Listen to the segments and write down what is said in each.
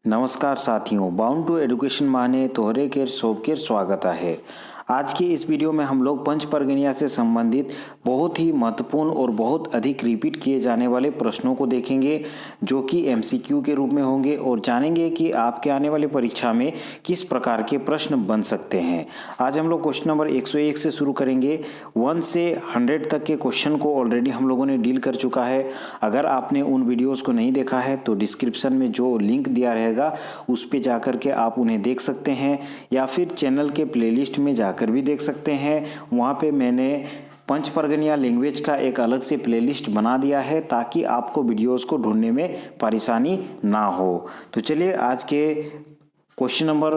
नमस्कार साथियों, bound to education माने तोहरे केर सोबकेर स्वागत है। आज की इस वीडियो में हम लोग पंच परगनिया से संबंधित बहुत ही महत्वपूर्ण और बहुत अधिक रिपीट किए जाने वाले प्रश्नों को देखेंगे, जो कि एमसीक्यू के रूप में होंगे, और जानेंगे कि आपके आने वाले परीक्षा में किस प्रकार के प्रश्न बन सकते हैं। आज हम लोग क्वेश्चन नंबर 101 से शुरू करेंगे। 1 से 100 तक के क्वेश्चन को ऑलरेडी हम लोगों ने डील कर चुका है। अगर आपने उन वीडियोज़ को नहीं देखा है तो डिस्क्रिप्शन में जो लिंक दिया रहेगा उस पे जाकर के आप उन्हें देख सकते हैं, या फिर चैनल के प्लेलिस्ट में जाकर भी देख सकते हैं। वहाँ पे मैंने पंच परगनिया लैंग्वेज का एक अलग से प्लेलिस्ट बना दिया है, ताकि आपको वीडियोस को ढूंढने में परेशानी ना हो। तो चलिए आज के क्वेश्चन नंबर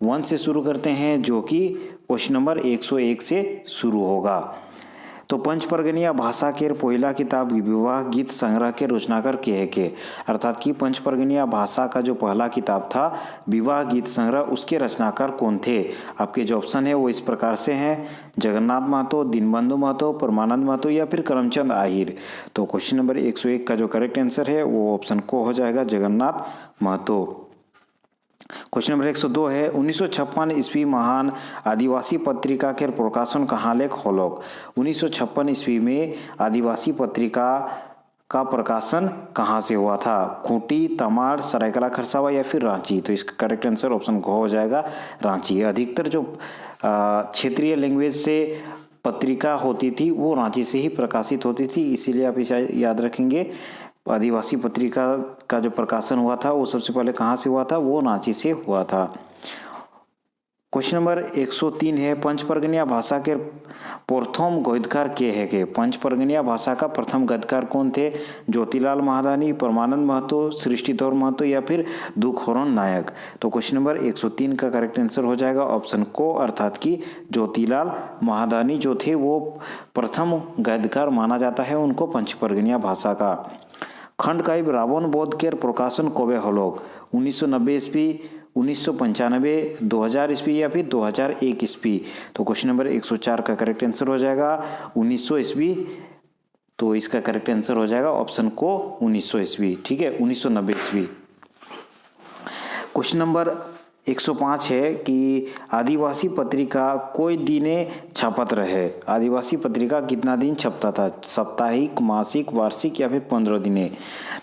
1 से शुरू करते हैं, जो कि क्वेश्चन नंबर 101 से शुरू होगा। तो पंच परगनिया भाषा के पहला किताब विवाह गीत संग्रह के रचनाकार के अर्थात कि पंच परगनिया भाषा का जो पहला किताब था विवाह गीत संग्रह, उसके रचनाकार कौन थे। आपके जो ऑप्शन है वो इस प्रकार से हैं: जगन्नाथ महतो, दीनबंधु महतो, परमानंद महतो या फिर करमचंद आहिर। तो क्वेश्चन नंबर 101 का जो करेक्ट आंसर है वो ऑप्शन को हो जाएगा जगन्नाथ महतो। क्वेश्चन नंबर 102 है 1956 ईस्वी महान आदिवासी पत्रिका के प्रकाशन कहाँ लेख होलोक। 1956 ईस्वी में आदिवासी पत्रिका का प्रकाशन कहाँ से हुआ था? खूंटी, तमाड़, सरायकला खरसावा या फिर रांची। तो इसका करेक्ट आंसर ऑप्शन घ हो जाएगा रांची। अधिकतर जो क्षेत्रीय लैंग्वेज से पत्रिका होती थी वो रांची से ही प्रकाशित होती थी, इसीलिए आप इसे याद रखेंगे। आदिवासी पत्रिका का जो प्रकाशन हुआ था वो सबसे पहले कहाँ से हुआ था? वो रांची से हुआ था। क्वेश्चन नंबर 103 है पंच परगनिया भाषा के प्रथम गद्यकार के है के। पंच परगनिया भाषा का प्रथम गद्यकार कौन थे? ज्योतिलाल महादानी, परमानंद महतो, सृष्टिधर महतो या फिर दुखहरण नायक। तो क्वेश्चन नंबर 103 का करेक्ट आंसर हो जाएगा ऑप्शन को, अर्थात कि ज्योतिलाल महादानी जो थे वो प्रथम गद्यकार माना जाता है उनको पंच परगनिया भाषा का। खंडकाव्य रावण बोध के प्रकाशन कबे होलोक? 1990 ईस्वी, 1995, 2000 ईस्वी या फिर 2001 ईस्वी। तो क्वेश्चन नंबर 104 का करेक्ट आंसर हो जाएगा 1900 ईस्वी। तो इसका करेक्ट आंसर हो जाएगा ऑप्शन को 1900 ईस्वी। ठीक है, 1990 ईस्वी। क्वेश्चन नंबर 105 है कि आदिवासी पत्रिका कोई दिने छपत रहे। आदिवासी पत्रिका कितना दिन छपता था? साप्ताहिक, मासिक, वार्षिक या फिर 15 दिने।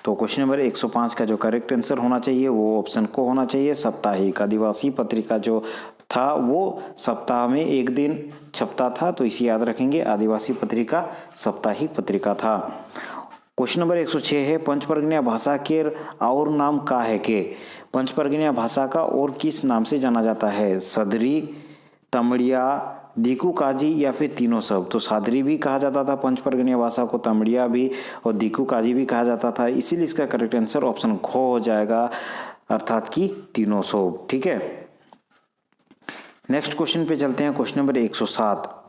तो क्वेश्चन नंबर 105 का जो करेक्ट आंसर होना चाहिए वो ऑप्शन को होना चाहिए साप्ताहिक। आदिवासी पत्रिका जो था वो सप्ताह में एक दिन छपता था, तो इसे याद रखेंगे, आदिवासी पत्रिका साप्ताहिक पत्रिका था। क्वेश्चन नंबर 106 है पंच परगनिया भाषा के और नाम का है के। पंच परगनिया भाषा का और किस नाम से जाना जाता है? सदरी, तमड़िया, दिकू काजी या फिर तीनों सब। तो सादरी भी कहा जाता था पंच परगनिया भाषा को, तमड़िया भी और दिकू काजी भी कहा जाता था, इसीलिए इसका करेक्ट आंसर ऑप्शन ख हो जाएगा, अर्थात कि तीनों सब। ठीक है, नेक्स्ट क्वेश्चन पे चलते हैं। क्वेश्चन नंबर 107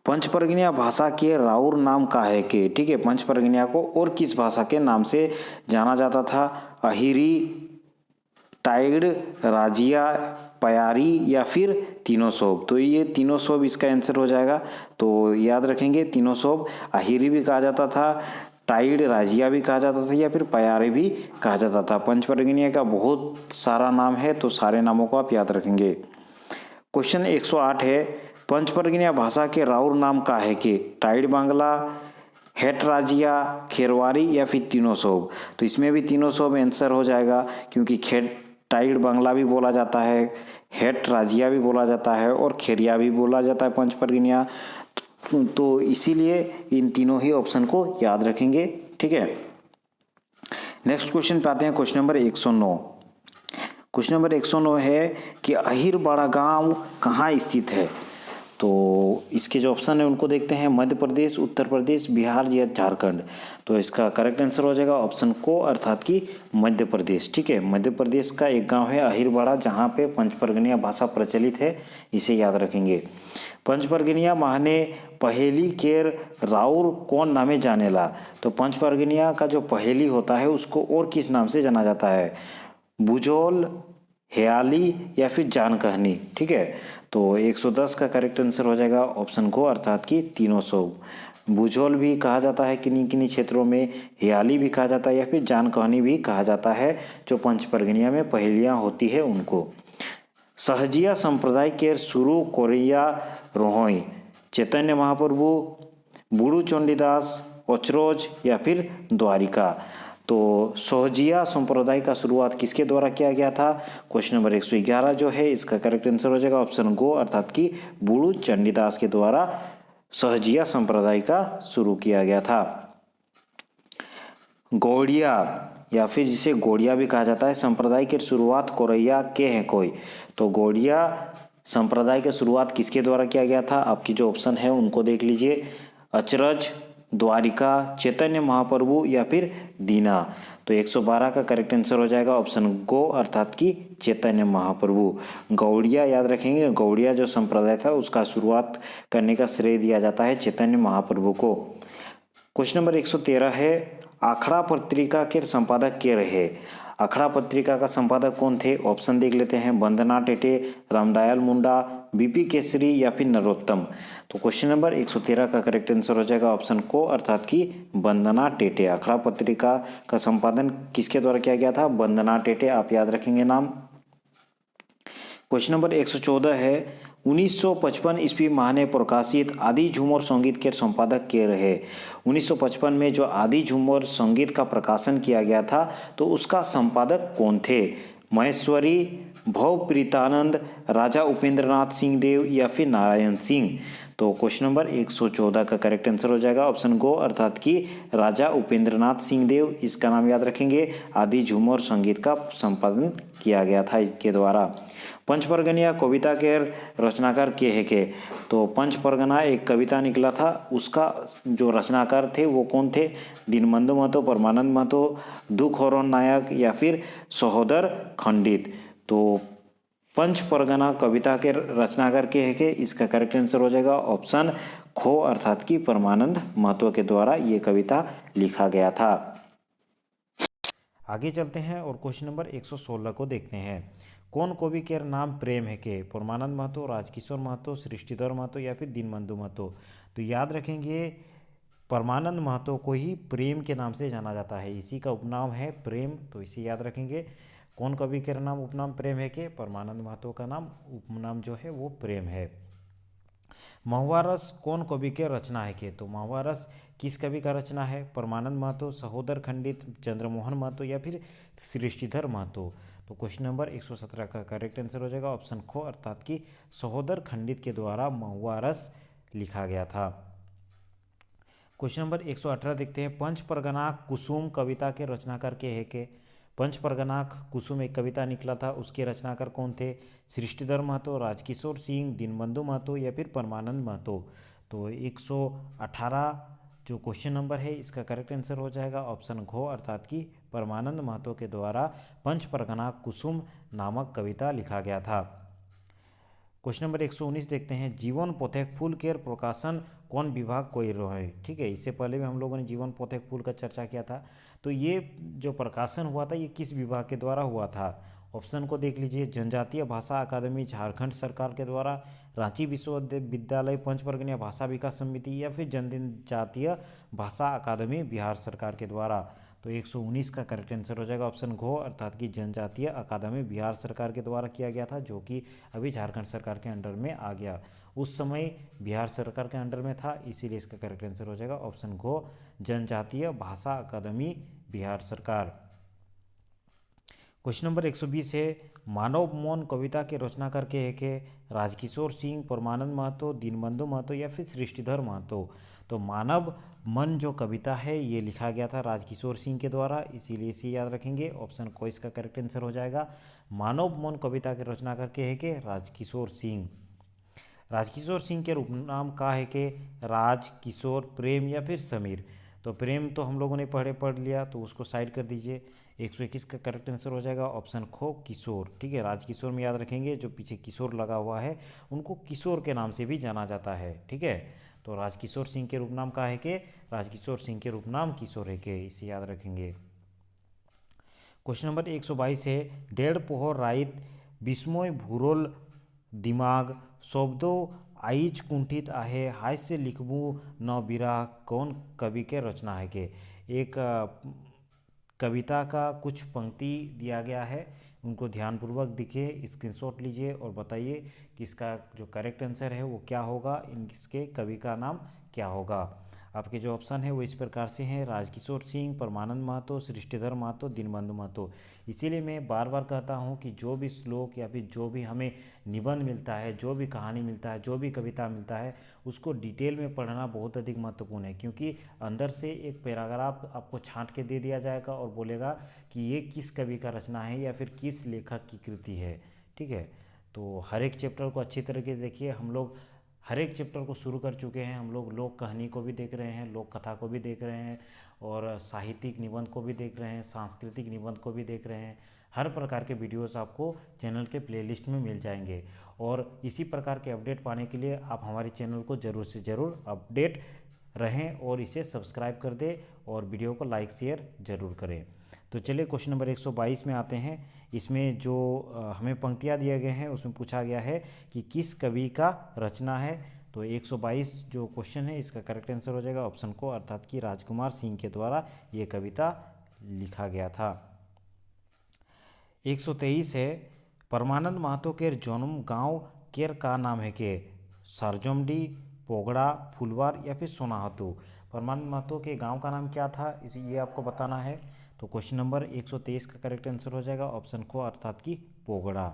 पंच परगनिया भाषा के राउर नाम का है के। ठीक है, पंच परगनिया को और किस भाषा के नाम से जाना जाता था? अहिरी, टाइड, राजिया, पयारी या फिर तीनों सोब। तो ये तीनों सोब इसका आंसर हो जाएगा, तो याद रखेंगे तीनों सोब। अहिरी भी कहा जाता था, टाइड, राजिया भी कहा जाता था या फिर पयारी भी कहा जाता था। पंच परगनिया का बहुत सारा नाम है, तो सारे नामों को आप याद रखेंगे। क्वेश्चन 108 है पंच परगनिया भाषा के राउर नाम का है के। टाइड बांग्ला, हेट राजिया, खेरवारी या फिर तीनों सोब। तो इसमें भी तीनों सोब आंसर हो जाएगा, क्योंकि टाइड बांग्ला भी बोला जाता है, हेट राजिया भी बोला जाता है और खेरिया भी बोला जाता है पंच परगनिया। तो इसीलिए इन तीनों ही ऑप्शन को याद रखेंगे। ठीक है, नेक्स्ट क्वेश्चन पे आते हैं। Question number 109। क्वेश्चन नंबर 109 है कि अहिर बड़ा गांव कहाँ स्थित है? तो इसके जो ऑप्शन है उनको देखते हैं: मध्य प्रदेश, उत्तर प्रदेश, बिहार या झारखंड। तो इसका करेक्ट आंसर हो जाएगा ऑप्शन को, अर्थात कि मध्य प्रदेश। ठीक है, मध्य प्रदेश का एक गांव है अहिरबाड़ा, जहां पे पंच परगनिया भाषा प्रचलित है, इसे याद रखेंगे। पंच परगनिया माहने पहेली केर राउर कौन नामे जानेला। तो पंच परगनिया का जो पहेली होता है उसको और किस नाम से जाना जाता है? बुझोल, हेयाली या फिर जान कहनी। ठीक है, तो 110 का करेक्ट आंसर हो जाएगा ऑप्शन को, अर्थात कि तीनों सौ। भूजोल भी कहा जाता है किन्हीं किन्हीं क्षेत्रों में, हियाली भी कहा जाता है या फिर जानकहनी भी कहा जाता है। जो पंच परगनिया में पहेलियाँ होती है उनको। सहजिया संप्रदाय के शुरू कोरैया रोहई, चैतन्य महाप्रभु, बूढ़ू चंडीदास, अचरोज या फिर द्वारिका। तो सोहजिया संप्रदाय का शुरुआत किसके द्वारा किया गया था? क्वेश्चन नंबर 111 जो है इसका करेक्ट आंसर हो जाएगा ऑप्शन गो, अर्थात कि बूढ़ू चंडीदास के द्वारा सहजिया संप्रदाय का शुरू किया गया था। गौड़िया या फिर जिसे गौड़िया भी कहा जाता है, संप्रदाय की शुरुआत कोरैया के हैं कोई। तो गौड़िया संप्रदाय की शुरुआत किसके द्वारा किया गया था? आपकी जो ऑप्शन है उनको देख लीजिए, अचरज, द्वारिका, चैतन्य महाप्रभु या फिर दीना। तो 112 का करेक्ट आंसर हो जाएगा ऑप्शन गो, अर्थात कि चैतन्य महाप्रभु। गौड़िया याद रखेंगे, गौड़िया जो संप्रदाय था उसका शुरुआत करने का श्रेय दिया जाता है चैतन्य महाप्रभु को। क्वेश्चन नंबर 113 है, आखड़ा पत्रिका के संपादक के रहे। आखड़ा पत्रिका का संपादक कौन थे? ऑप्शन देख लेते हैं, वंदना टेटे, रामदयाल मुंडा, बीपी केसरी या फिर नरोत्तम। तो क्वेश्चन नंबर 113 का करेक्ट आंसर हो जाएगा ऑप्शन को, अर्थात कि वंदना टेटे। आखड़ा पत्रिका का संपादन किसके द्वारा किया गया था? वंदना टेटे, आप याद रखेंगे नाम। क्वेश्चन नंबर 114 है, 1955 ईस्वी माह ने प्रकाशित आदि झूमर संगीत के संपादक के रहे। 1955 में जो आदि झूमर संगीत का प्रकाशन किया गया था तो उसका संपादक कौन थे? महेश्वरी, भवप्रीतानंद, राजा उपेंद्रनाथ सिंह देव या फिर नारायण सिंह। तो क्वेश्चन नंबर 114 का करेक्ट आंसर हो जाएगा ऑप्शन गो, अर्थात कि राजा उपेंद्रनाथ सिंह देव, इसका नाम याद रखेंगे। आदि झूमर संगीत का संपादन किया गया था इसके द्वारा। पंचपरगनिया कविता के रचनाकार के है के? तो पंचपरगना एक कविता निकला था, उसका जो रचनाकार थे वो कौन थे? दीनबंधु महतो, परमानंद महतो, दुख हरण नायक या फिर सहोदर खंडित। तो पंचपरगना कविता के रचनाकार के है के? इसका करेक्ट आंसर हो जाएगा ऑप्शन खो, अर्थात कि परमानंद महतो के द्वारा ये कविता लिखा गया था। आगे चलते हैं और क्वेश्चन नंबर 116 को देखते हैं। कौन कवि के नाम प्रेम है के? परमानंद महतो, राजकिशोर महतो, सृष्टिधर महतो या फिर दीनबंधु महतो। तो याद रखेंगे परमानंद महतो को ही प्रेम के नाम से जाना जाता है, इसी का उपनाम है प्रेम, तो इसे याद रखेंगे। कौन कवि के नाम उपनाम प्रेम है के? परमानंद महतो का नाम उपनाम जो है वो प्रेम है। महुआ रस कौन कवि के रचना है के? तो महुआ रस किस कवि का रचना है? परमानंद महतो, सहोदर खंडित, चंद्रमोहन महतो या फिर सृष्टिधर महतो। तो क्वेश्चन नंबर 117 का करेक्ट आंसर हो जाएगा ऑप्शन खो, अर्थात कि सहोदर खंडित के द्वारा महुआ रस लिखा गया था। क्वेश्चन नंबर 118 देखते हैं, पंच परगना कुसुम कविता के रचनाकार के है के? पंच परगना कुसुम एक कविता निकला था, उसके रचनाकार कौन थे? सृष्टिधर महतो, राजकिशोर सिंह, दीनबंधु महतो या फिर परमानंद महतो। तो 118 जो क्वेश्चन नंबर है इसका करेक्ट आंसर हो जाएगा ऑप्शन घो, अर्थात कि परमानंद महतो के द्वारा पंच परगना कुसुम नामक कविता लिखा गया था। क्वेश्चन नंबर 119 देखते हैं, जीवन पोथेक फूल के प्रकाशन कौन विभाग कोई रहे? ठीक है, इससे पहले भी हम लोगों ने जीवन पोथेक फूल का चर्चा किया था। तो ये जो प्रकाशन हुआ था ये किस विभाग के द्वारा हुआ था? ऑप्शन को देख लीजिए, जनजातीय भाषा अकादमी झारखंड सरकार के द्वारा, रांची विश्वविद्यालय पंचपरगनिया भाषा विकास समिति या फिर जनजातीय भाषा अकादमी बिहार सरकार के द्वारा। तो 119 का करेक्ट आंसर हो जाएगा ऑप्शन घो, अर्थात कि जनजातीय अकादमी बिहार सरकार के द्वारा किया गया था, जो कि अभी झारखंड सरकार के अंडर में आ गया। उस समय बिहार सरकार के अंडर में था, इसीलिए इसका करेक्ट आंसर हो जाएगा ऑप्शन घो, जनजातीय भाषा अकादमी बिहार सरकार। क्वेश्चन नंबर 120 है, मानव मौन कविता के रचनाकार के है के? राजकिशोर सिंह, परमानंद महतो, दीनबंधु महतो या फिर सृष्टिधर महतो। तो मानव मन जो कविता है ये लिखा गया था राजकिशोर सिंह के द्वारा, इसीलिए इसे याद रखेंगे, ऑप्शन को इसका करेक्ट आंसर हो जाएगा। मानव मन कविता के रचनाकार के है के? राजकिशोर सिंह। राजकिशोर सिंह के उपनाम का है के? राज, किशोर, प्रेम या फिर समीर। तो प्रेम तो हम लोगों ने पढ़ लिया, तो उसको साइड कर दीजिए। 121 का करेक्ट आंसर हो जाएगा ऑप्शन खो, किशोर। ठीक है, राजकिशोर में याद रखेंगे, जो पीछे किशोर लगा हुआ है उनको किशोर के नाम से भी जाना जाता है। ठीक है, तो राजकिशोर सिंह के रूपनाम का है के? राजकिशोर सिंह के रूपनाम किशोर है के, इसे याद रखेंगे। क्वेश्चन नंबर 122 है, डेढ़ पोहर राइत, बिस्मय भूरोल दिमाग, शब्दों आईज कुंठित आहे हास्य लिखबू न बिरा कौन कवि के रचना है के। एक कविता का कुछ पंक्ति दिया गया है, उनको ध्यानपूर्वक देखिए, स्क्रीनशॉट लीजिए और बताइए कि इसका जो करेक्ट आंसर है वो क्या होगा, इसके कवि का नाम क्या होगा। आपके जो ऑप्शन है वो इस प्रकार से हैं, राजकिशोर सिंह, परमानंद महतो, सृष्टिधर महतो, दीनबंधु महतो। इसीलिए मैं बार बार कहता हूँ कि जो भी श्लोक या फिर जो भी हमें निबंध मिलता है, जो भी कहानी मिलता है, जो भी कविता मिलता है, उसको डिटेल में पढ़ना बहुत अधिक महत्वपूर्ण है, क्योंकि अंदर से एक पैराग्राफ आपको छांट के दे दिया जाएगा और बोलेगा कि ये किस कवि का रचना है या फिर किस लेखक की कृति है। ठीक है, तो हर एक चैप्टर को अच्छी तरीके से देखिए। हम लोग हर एक चैप्टर को शुरू कर चुके हैं, हम लोग लोक कहानी को भी देख रहे हैं, लोक कथा को भी देख रहे हैं, और साहित्यिक निबंध को भी देख रहे हैं, सांस्कृतिक निबंध को भी देख रहे हैं। हर प्रकार के वीडियोस आपको चैनल के प्लेलिस्ट में मिल जाएंगे, और इसी प्रकार के अपडेट पाने के लिए आप हमारे चैनल को ज़रूर से ज़रूर अपडेट रहें और इसे सब्सक्राइब कर दें और वीडियो को लाइक शेयर ज़रूर करें। तो चलिए क्वेश्चन नंबर 122 में आते हैं। इसमें जो हमें पंक्तियाँ दिए गए हैं उसमें पूछा गया है कि किस कवि का रचना है। तो 122 जो क्वेश्चन है इसका करेक्ट आंसर हो जाएगा ऑप्शन को, अर्थात कि राजकुमार सिंह के द्वारा ये कविता लिखा गया था। 123 है, परमानंद महतो के जन्म गांव केर का नाम है के। सरजमडी, पोगड़ा, फुलवार या फिर सोनाहतू। परमानंद महतो के गांव का नाम क्या था, इसे ये आपको बताना है। तो क्वेश्चन नंबर 123 का करेक्ट आंसर हो जाएगा ऑप्शन को, अर्थात कि पोगड़ा।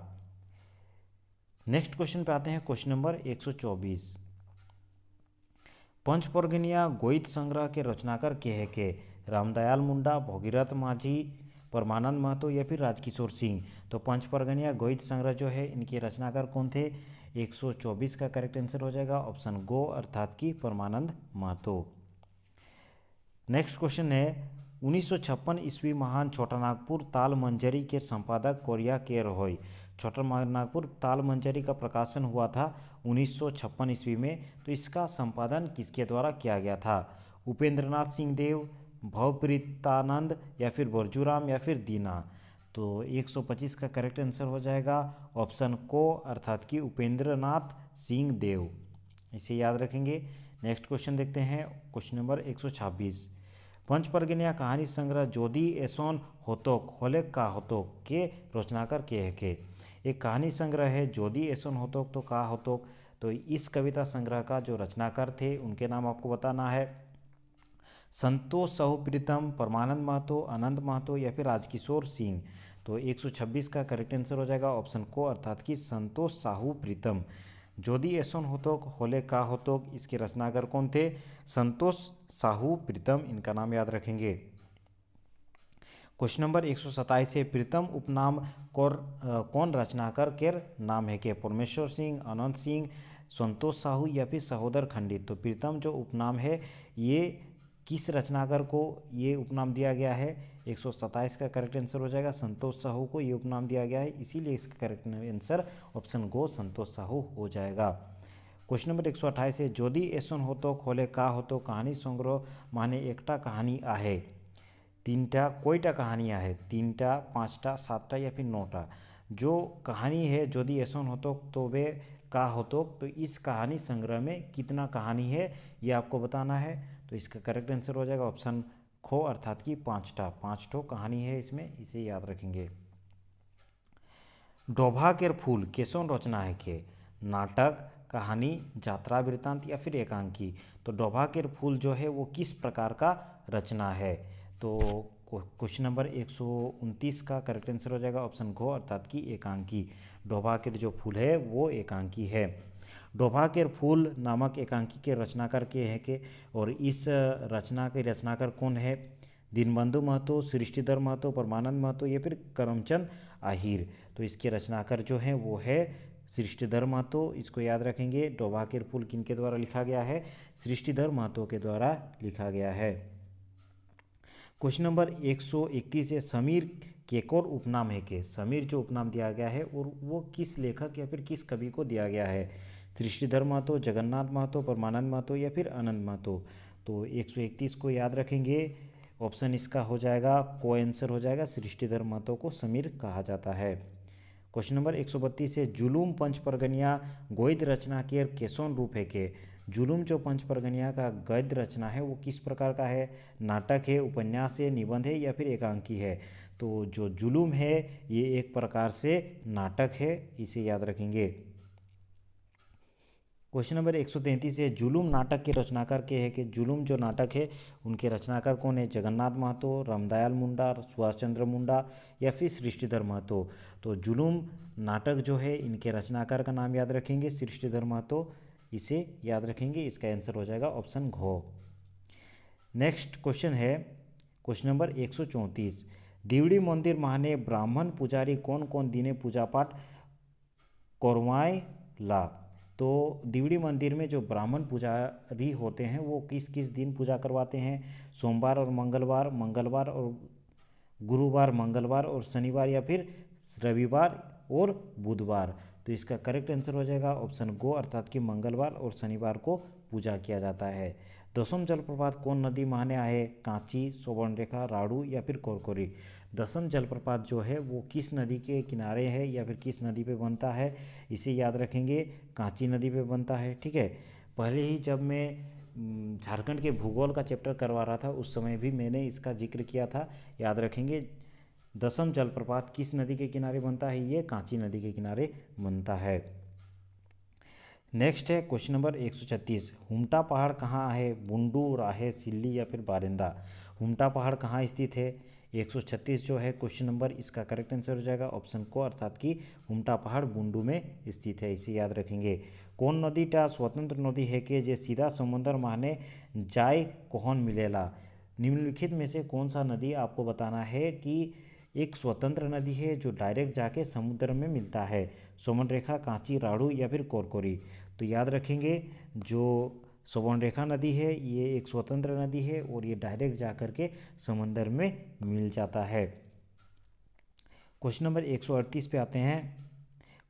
नेक्स्ट क्वेश्चन पे आते हैं, क्वेश्चन नंबर 124। पंचपर्गनिया गोइत संग्रह के रचनाकार के है के। रामदयाल मुंडा, भगीरथ माझी, परमानंद महतो या फिर राजकिशोर सिंह। तो पंचपर्गनिया गोइत संग्रह जो है इनके रचनाकार कौन थे। 124 का करेक्ट आंसर हो जाएगा ऑप्शन गो, अर्थात कि परमानंद महतो। नेक्स्ट क्वेश्चन है, 1956 ईस्वी महान छोटा नागपुर ताल मंजरी के संपादक कोरिया केर होय। छोटा नागपुर ताल मंजरी का प्रकाशन हुआ था 1956 ईस्वी में। तो इसका संपादन किसके द्वारा किया गया था। उपेंद्रनाथ सिंह देव, भवप्रीतानंद या फिर बरजूराम या फिर दीना। तो 125 का करेक्ट आंसर हो जाएगा ऑप्शन को, अर्थात कि उपेंद्रनाथ सिंह देव। इसे याद रखेंगे। नेक्स्ट क्वेश्चन देखते हैं, क्वेश्चन नंबर 126। पंचपर्गनिया कहानी संग्रह जोदी एसोन होतोक होले का होतोक के रचनाकार के है के। एक कहानी संग्रह है जोदी एसोन होतोक तो का होतोक। तो इस कविता संग्रह का जो रचनाकार थे उनके नाम आपको बताना है। संतोष साहू प्रीतम, परमानंद महतो, आनंद महतो या फिर राजकिशोर सिंह। तो 126 का करेक्ट आंसर हो जाएगा ऑप्शन को, अर्थात कि संतोष साहू प्रीतम। जोदी एसोन होतोक होले का होतोक, इसके रचनाकार कौन थे। संतोष साहू प्रीतम, इनका नाम याद रखेंगे। क्वेश्चन नंबर 127 है, प्रीतम उपनाम कौन रचनाकार के नाम है के। परमेश्वर सिंह, अनंत सिंह, संतोष साहू या फिर सहोदर खंडित। तो प्रीतम जो उपनाम है ये किस रचनाकार को ये उपनाम दिया गया है। 127 का करेक्ट आंसर हो जाएगा संतोष साहू को ये उपनाम दिया गया है, इसीलिए इसका करेक्ट आंसर ऑप्शन गो संतोष साहू हो जाएगा। क्वेश्चन नंबर 128 है, जोदी एसोन होतो खोले का होतो कहानी संग्रह माने एकटा कहानी आहे। तीनटा कोईटा कहानी आहे, तीनटा, पाँचटा, सातटा या फिर नौटा। जो कहानी है जोदी एसोन होतो तो वे का होतो, तो इस कहानी संग्रह में कितना कहानी है ये आपको बताना है। तो इसका करेक्ट आंसर हो जाएगा ऑप्शन खो, अर्थात कि पाँचटा, पाँच कहानी है इसमें, इसे याद रखेंगे। डोभा केर फूल केसोन रचना है के। नाटक, कहानी, जात्रा वृत्तांत या फिर एकांकी। तो डोभा केर फूल जो है वो किस प्रकार का रचना है। तो क्वेश्चन नंबर 129 का करेक्ट आंसर हो जाएगा ऑप्शन घो, अर्थात कि एकांकी। डोभा केर जो फूल है वो एकांकी है। डोभा केर फूल नामक एकांकी के रचनाकार के हैं के, और इस रचना के रचनाकार कौन है। दीनबंधु महतो, सृष्टिधर महतो, परमानंद महतो या फिर करमचंद आहिर। तो इसके रचनाकार जो हैं वो है सृष्टिधर महतो, इसको याद रखेंगे। डोभा केर फूल किनके द्वारा लिखा गया है, सृष्टिधर महतो के द्वारा लिखा गया है। क्वेश्चन नंबर 131 है, समीर केकोर उपनाम है के। समीर जो उपनाम दिया गया है और वो किस लेखक या फिर किस कवि को दिया गया है। सृष्टिधर महतो, जगन्नाथ महतो, परमानंद महतो या फिर आनंद महतो। तो 131 को याद रखेंगे, ऑप्शन इसका हो जाएगा को आंसर हो जाएगा, सृष्टिधर महतो को समीर कहा जाता है। क्वेश्चन नंबर 132 है जुलूम पंच परगनिया गद्य रचना के केसोन रूप है के। जुलूम जो पंच परगनिया का गद्य रचना है वो किस प्रकार का है? नाटक है, उपन्यास है, निबंध है या फिर एकांकी है? तो जो जुलूम है ये एक प्रकार से नाटक है, इसे याद रखेंगे। क्वेश्चन नंबर 133 है जुलूम नाटक के रचनाकार के है कि जुलूम जो नाटक है उनके रचनाकार कौन है? जगन्नाथ महतो, रामदयाल मुंडा, सुभाष चंद्र मुंडा या फिर सृष्टिधर महतो? तो जुलूम नाटक जो है इनके रचनाकार का नाम याद रखेंगे, सृष्टिधर महतो, इसे याद रखेंगे। इसका आंसर हो जाएगा ऑप्शन घ। नेक्स्ट क्वेश्चन है क्वेश्चन नंबर 134 दिवड़ी मंदिर माने ब्राह्मण पुजारी कौन कौन दिने पूजा पाठ करवाए ला? तो दिवड़ी मंदिर में जो ब्राह्मण पुजारी होते हैं वो किस किस दिन पूजा करवाते हैं? सोमवार और मंगलवार, मंगलवार और गुरुवार, मंगलवार और शनिवार या फिर रविवार और बुधवार? तो इसका करेक्ट आंसर हो जाएगा ऑप्शन गो, अर्थात कि मंगलवार और शनिवार को पूजा किया जाता है। दसम जलप्रपात कौन नदी माने आहे? कांची, सुवर्णरेखा, राड़ू या फिर कोरकोरी? दसम जलप्रपात जो है वो किस नदी के किनारे है या फिर किस नदी पे बनता है? इसे याद रखेंगे, कांची नदी पे बनता है। ठीक है, पहले ही जब मैं झारखंड के भूगोल का चैप्टर करवा रहा था उस समय भी मैंने इसका जिक्र किया था, याद रखेंगे। दसम जलप्रपात किस नदी के किनारे बनता है? ये कांची नदी के किनारे बनता है। नेक्स्ट है क्वेश्चन नंबर 136 हुमटा पहाड़ कहाँ है? बुंडू, राहे, सिल्ली या फिर बारिंदा? हुमटा पहाड़ कहाँ स्थित है? 136 जो है क्वेश्चन नंबर, इसका करेक्ट आंसर हो जाएगा ऑप्शन को, अर्थात कि हुमटा पहाड़ बुंडू में स्थित है, इसे याद रखेंगे। कौन नदी टा स्वतंत्र नदी है कि जे सीधा समुद्र माने जाए कौन मिलेला? निम्नलिखित में से कौन सा नदी आपको बताना है कि एक स्वतंत्र नदी है जो डायरेक्ट जाके समुद्र में मिलता है? सुवर्णरेखा, कांची, राड़ू या फिर कोरकोरी? तो याद रखेंगे जो सुवर्णरेखा नदी है ये एक स्वतंत्र नदी है और ये डायरेक्ट जा कर के समंदर में मिल जाता है। क्वेश्चन नंबर 138 पे आते हैं।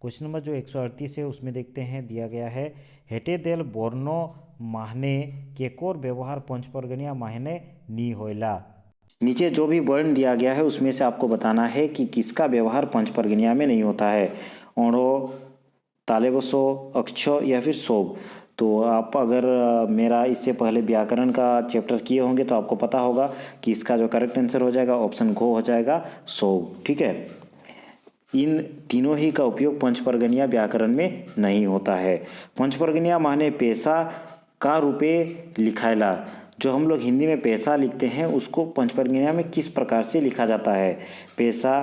क्वेश्चन नंबर जो 138 है उसमें देखते हैं, दिया गया है हेटे देल बोर्नो माहने केकोर व्यवहार पंचपरगनिया माहने नी होइला। नीचे जो भी वर्ण दिया गया है उसमें से आपको बताना है कि किसका व्यवहार पंचपरगनिया में नहीं होता है। ओणो, तालेबसो, अक्षो या फिर सोब? तो आप अगर मेरा इससे पहले व्याकरण का चैप्टर किए होंगे तो आपको पता होगा कि इसका जो करेक्ट आंसर हो जाएगा ऑप्शन घो हो जाएगा, सोब। ठीक है, इन तीनों ही का उपयोग पंचपरगनिया व्याकरण में नहीं होता है। पंचपरगनिया माने पैसा का रूपे लिखायला? जो हम लोग हिंदी में पैसा लिखते हैं उसको पंचपरगनिया में किस प्रकार से लिखा जाता है? पैसा,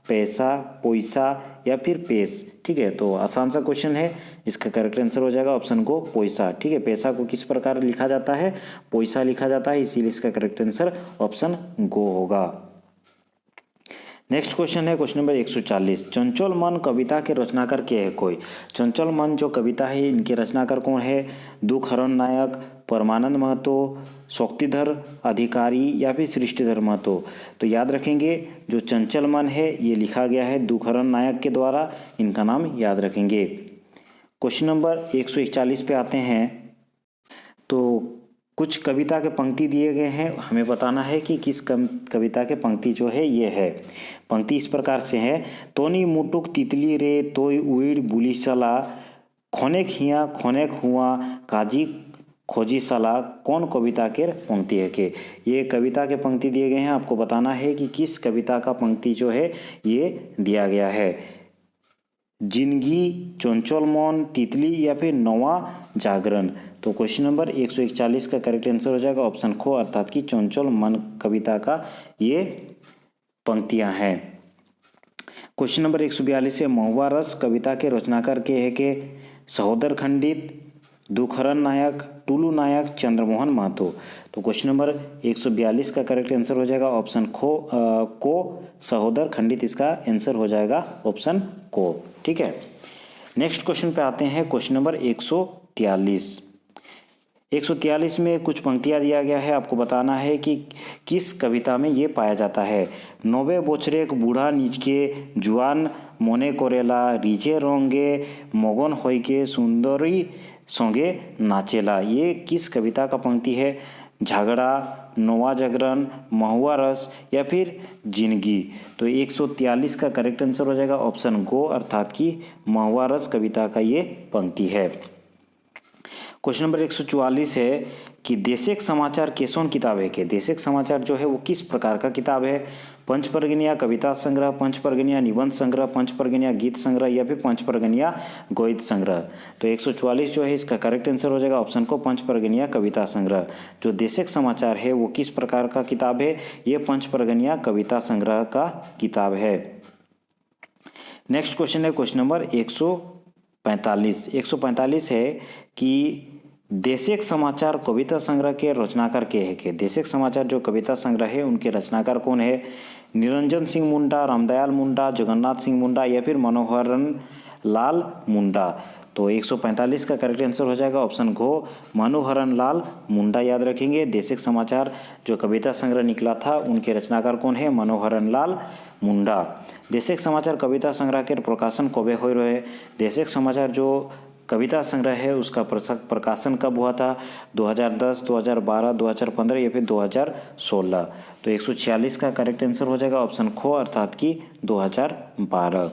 पैसा, पैसा या फिर पेश? ठीक है, तो आसान सा क्वेश्चन है, इसका करेक्ट आंसर हो जाएगा ऑप्शन को, पैसा। ठीक है, पैसा को किस प्रकार लिखा जाता है? पैसा लिखा जाता है, इसीलिए इसका करेक्ट आंसर ऑप्शन गो होगा। नेक्स्ट क्वेश्चन है क्वेश्चन नंबर 140 चंचल मन कविता के रचनाकार के है कोई? चंचल मन जो कविता है इनके रचनाकार कौन है? दुखहरण नायक, परमानंद महतो, शक्तिधर अधिकारी या फिर सृष्टिधर महतो? तो याद रखेंगे जो चंचल मन है ये लिखा गया है दुखहरण नायक के द्वारा, इनका नाम याद रखेंगे। क्वेश्चन नंबर 141 पे आते हैं। तो कुछ कविता के पंक्ति दिए गए हैं, हमें बताना है कि किस कविता के पंक्ति जो है ये है। पंक्ति इस प्रकार से है, तोनी मुटुक तितली रे तोय उड़ बुलिसला खोनेक हिया खोनेक हुआ काजी खोजी सला? कौन कविता के पंक्ति है के? ये कविता के पंक्ति दिए गए हैं, आपको बताना है कि किस कविता का पंक्ति जो है ये दिया गया है। जिंदगी, चंचल मन, तितली या फिर नवा जागरण? तो क्वेश्चन नंबर 141 का करेक्ट आंसर हो जाएगा ऑप्शन खो, अर्थात कि चंचल मन कविता का ये पंक्तियां हैं। क्वेश्चन नंबर 142 है महुआ रस कविता के रचनाकार के है के? सहोदर खंडित, दुखहरण नायक, टुलू नायक, चंद्रमोहन महतो? तो क्वेश्चन नंबर 142 का करेक्ट आंसर हो जाएगा ऑप्शन को, सहोदर खंडित, इसका आंसर हो जाएगा ऑप्शन को। ठीक है, नेक्स्ट क्वेश्चन पे आते हैं क्वेश्चन नंबर 143। 143 में कुछ पंक्तियां दिया गया है, आपको बताना है कि किस कविता में ये पाया जाता है। नोबे बोछरेक बूढ़ा निजके जुआन मने करेला रिझे रंगे मगन होइके सुंदरी संगे नाचेला? ये किस कविता का पंक्ति है? झगड़ा, नौवा जागरण, महुआ रस या फिर जिंदगी। तो 143 का करेक्ट आंसर हो जाएगा ऑप्शन गो, अर्थात कि महुआ रस कविता का ये पंक्ति है। क्वेश्चन नंबर 144 है कि देशेक समाचार केसोन किताब है के। देशेक समाचार जो है वो किस प्रकार का किताब है? पंचपर्गनिया कविता संग्रह, पंचपर्गनिया निबंध संग्रह, पंचपर्गनिया गीत संग्रह या फिर पंचपर्गनिया गद्य संग्रह। तो 144 जो है इसका करेक्ट आंसर हो जाएगा ऑप्शन को पंचपर्गनिया कविता संग्रह। जो देशेक समाचार है वो किस प्रकार का किताब है? ये पंचपर्गनिया कविता संग्रह का किताब है। नेक्स्ट क्वेश्चन है क्वेश्चन नंबर 145। 145 है कि देशेक समाचार कविता संग्रह के रचनाकार के है के। देशेक समाचार जो कविता संग्रह है उनके रचनाकार कौन है? निरंजन सिंह मुंडा, रामदयाल मुंडा, जगन्नाथ सिंह मुंडा या फिर मनोहरन लाल मुंडा। तो 145 का करेक्ट आंसर हो जाएगा ऑप्शन घो, मनोहरन लाल मुंडा। याद रखेंगे देशेक समाचार जो कविता संग्रह निकला था उनके रचनाकार कौन है? मनोहरन लाल मुंडा। देशेक समाचार कविता संग्रह के प्रकाशन कबे हो रहे? देशेक समाचार जो कविता संग्रह है उसका प्रकाशन कब हुआ था? 2010, 2012, 2015 या फिर 2016। तो 146 का करेक्ट आंसर हो जाएगा ऑप्शन खो, अर्थात कि 2012।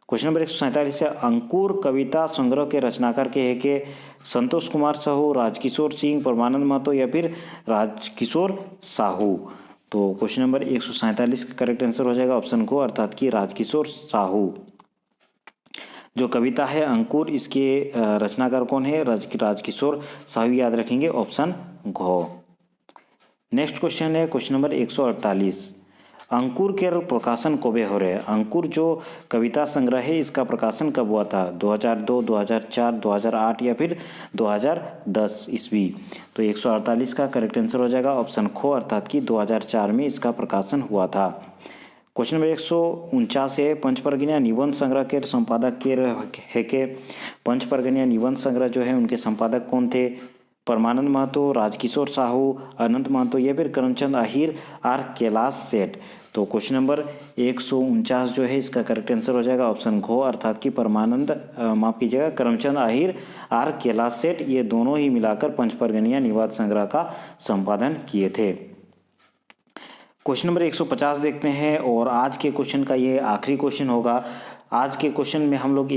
क्वेश्चन नंबर 147 है अंकुर कविता संग्रह के रचनाकार के है के। संतोष कुमार साहू, राजकिशोर सिंह, परमानंद महतो या फिर राजकिशोर साहू। तो क्वेश्चन नंबर 147 का करेक्ट आंसर हो जाएगा ऑप्शन को, अर्थात कि राजकिशोर साहू। जो कविता है अंकुर इसके रचनाकार कौन है? राजकिशोर साहू। याद रखेंगे ऑप्शन घो। नेक्स्ट क्वेश्चन है क्वेश्चन नंबर 148। अंकुर के प्रकाशन कबे हो रहे हैं? अंकुर जो कविता संग्रह है इसका प्रकाशन कब हुआ था? 2002, 2004, 2008 या फिर 2010 ईस्वी। तो 148 का करेक्ट आंसर हो जाएगा ऑप्शन खो, अर्थात कि 2004 में इसका प्रकाशन हुआ था। क्वेश्चन नंबर 149 है पंचपर्गनिया निबंध संग्रह के संपादक के है के। पंचपर्गनिया निबंध संग्रह जो है उनके संपादक कौन थे? परमानंद महतो, राजकिशोर साहू, अनंत महतो या फिर करमचंद आहिर आर कैलाश सेठ। तो क्वेश्चन नंबर 149 जो है इसका करेक्ट आंसर हो जाएगा ऑप्शन घो, अर्थात कि माफ कीजिएगा करमचंद आहिर आर कैलाश सेठ, ये दोनों ही मिलाकर पंचपर्गनिया निबंध संग्रह का संपादन किए थे। क्वेश्चन नंबर 150 देखते हैं और आज के क्वेश्चन का ये आखिरी क्वेश्चन होगा। आज के क्वेश्चन में हम लोग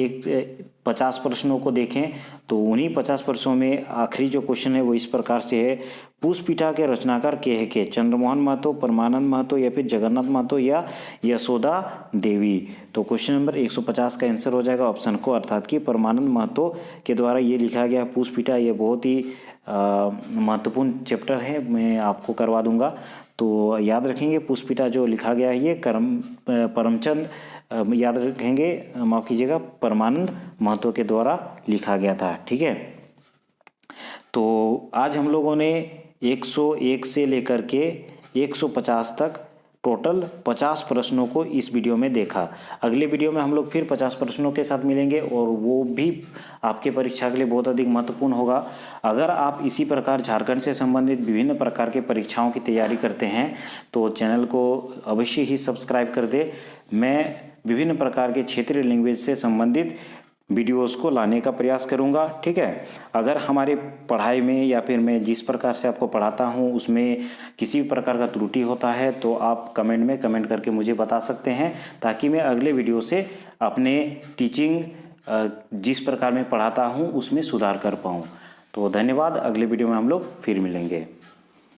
50 प्रश्नों को देखें तो उन्हीं 50 प्रश्नों में आखिरी जो क्वेश्चन है वो इस प्रकार से है। पुष्पिठा के रचनाकार के है के। चंद्रमोहन महतो, परमानंद महतो या फिर जगन्नाथ महतो या यशोदा देवी। तो क्वेश्चन नंबर 150 का आंसर हो जाएगा ऑप्शन को, अर्थात कि परमानंद महतो के द्वारा ये लिखा गया पुष्पिठा। ये बहुत ही महत्वपूर्ण चैप्टर है, मैं आपको करवा दूंगा। तो याद रखेंगे पुष्पिठा जो लिखा गया है ये परमचंद याद रखेंगे माफ कीजिएगा परमानंद महतो के द्वारा लिखा गया था। ठीक है, तो आज हम लोगों ने 101 से लेकर के 150 तक टोटल 50 प्रश्नों को इस वीडियो में देखा। अगले वीडियो में हम लोग फिर 50 प्रश्नों के साथ मिलेंगे और वो भी आपके परीक्षा के लिए बहुत अधिक महत्वपूर्ण होगा। अगर आप इसी प्रकार झारखंड से संबंधित विभिन्न प्रकार के परीक्षाओं की तैयारी करते हैं तो चैनल को अवश्य ही सब्सक्राइब कर दे। मैं विभिन्न प्रकार के क्षेत्रीय लैंग्वेज से संबंधित वीडियोस को लाने का प्रयास करूंगा। ठीक है, अगर हमारे पढ़ाई में या फिर मैं जिस प्रकार से आपको पढ़ाता हूं उसमें किसी भी प्रकार का त्रुटि होता है तो आप कमेंट में कमेंट करके मुझे बता सकते हैं, ताकि मैं अगले वीडियो से अपने टीचिंग जिस प्रकार मैं पढ़ाता हूं उसमें सुधार कर पाऊं। तो धन्यवाद, अगले वीडियो में हम लोग फिर मिलेंगे।